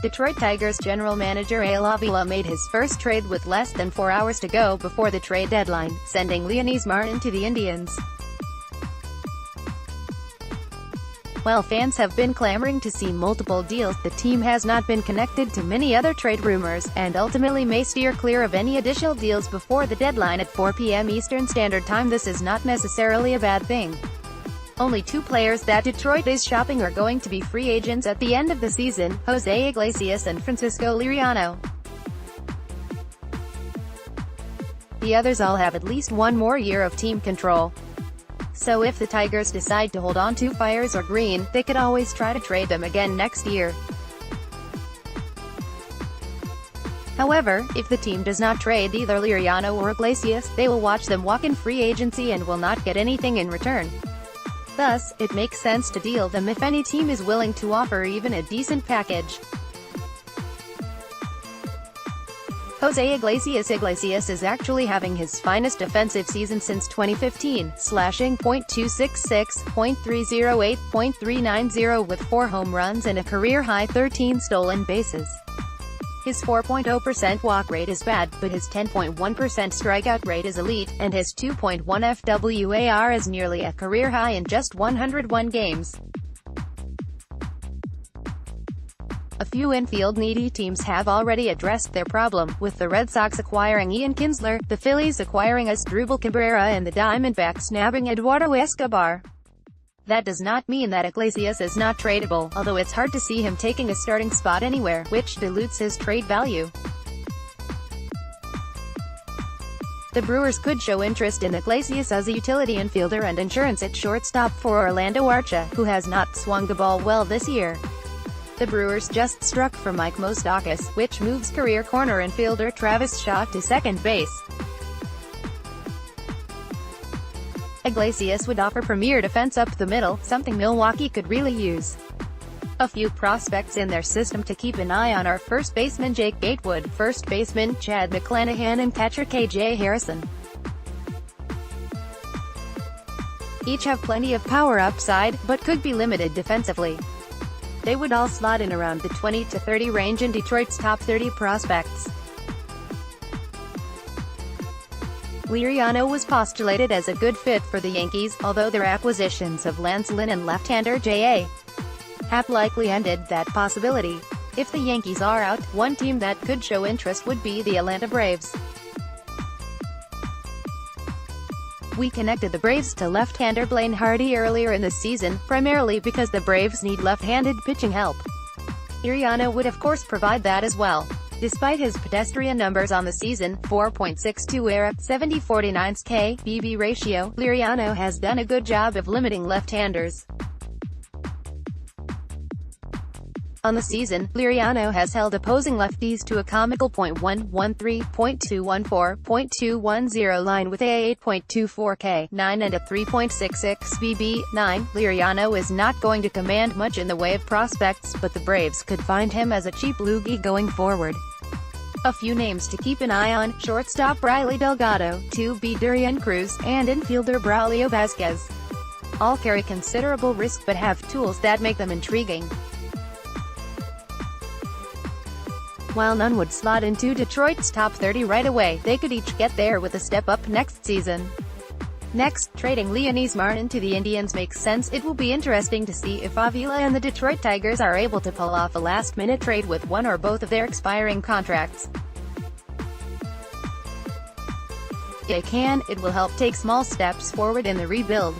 Detroit Tigers general manager Avila made his first trade with less than 4 hours to go before the trade deadline, sending Leonys Martin to the Indians. While fans have been clamoring to see multiple deals, the team has not been connected to many other trade rumors, and ultimately may steer clear of any additional deals before the deadline at 4 p.m. Eastern Standard Time. This is not necessarily a bad thing. Only two players that Detroit is shopping are going to be free agents at the end of the season: Jose Iglesias and Liriano. The others all have at least one more year of team control. So if the Tigers decide to hold on to Fiers or Green, they could always try to trade them again next year. However, if the team does not trade either Liriano or Iglesias, they will watch them walk in free agency and will not get anything in return. Thus, it makes sense to deal them if any team is willing to offer even a decent package. Jose Iglesias is actually having his finest defensive season since 2015, slashing .266, .308, .390 with 4 home runs and a career-high 13 stolen bases. His 4.0% walk rate is bad, but his 10.1% strikeout rate is elite, and his 2.1 FWAR is nearly a career high in just 101 games. A few infield-needy teams have already addressed their problem, with the Red Sox acquiring Ian Kinsler, the Phillies acquiring Asdrubal Cabrera and the Diamondbacks nabbing Eduardo Escobar. That does not mean that Iglesias is not tradable, although it's hard to see him taking a starting spot anywhere, which dilutes his trade value. The Brewers could show interest in Iglesias as a utility infielder and insurance at shortstop for Orlando Arcia, who has not swung the ball well this year. The Brewers just struck for Mike Moustakas, which moves career corner infielder Travis Shaw to second base. Iglesias would offer premier defense up the middle, something Milwaukee could really use. A few prospects in their system to keep an eye on are first baseman Jake Gatewood, first baseman Chad McClanahan and catcher KJ Harrison. Each have plenty of power upside, but could be limited defensively. They would all slot in around the 20 to 30 range in Detroit's top 30 prospects. Liriano was postulated as a good fit for the Yankees, although their acquisitions of Lance Lynn and left-hander J.A. Happ likely ended that possibility. If the Yankees are out, one team that could show interest would be the Atlanta Braves. We connected the Braves to left-hander Blaine Hardy earlier in the season, primarily because the Braves need left-handed pitching help. Liriano would of course provide that as well. Despite his pedestrian numbers on the season, 4.62 ERA, 70/49 K/BB ratio, Liriano has done a good job of limiting left-handers. On the season, Liriano has held opposing lefties to a comical .113, .214, .210 line with a 8.24 K/9 and a 3.66 BB/9. Liriano is not going to command much in the way of prospects, but the Braves could find him as a cheap loogie going forward. A few names to keep an eye on: shortstop Riley Delgado, 2B Durian Cruz, and infielder Braulio Vasquez. All carry considerable risk but have tools that make them intriguing. While none would slot into Detroit's top 30 right away, they could each get there with a step up next season. Next, trading Leonys Martin to the Indians makes sense. It will be interesting to see if Avila and the Detroit Tigers are able to pull off a last-minute trade with one or both of their expiring contracts. If they can, it will help take small steps forward in the rebuild.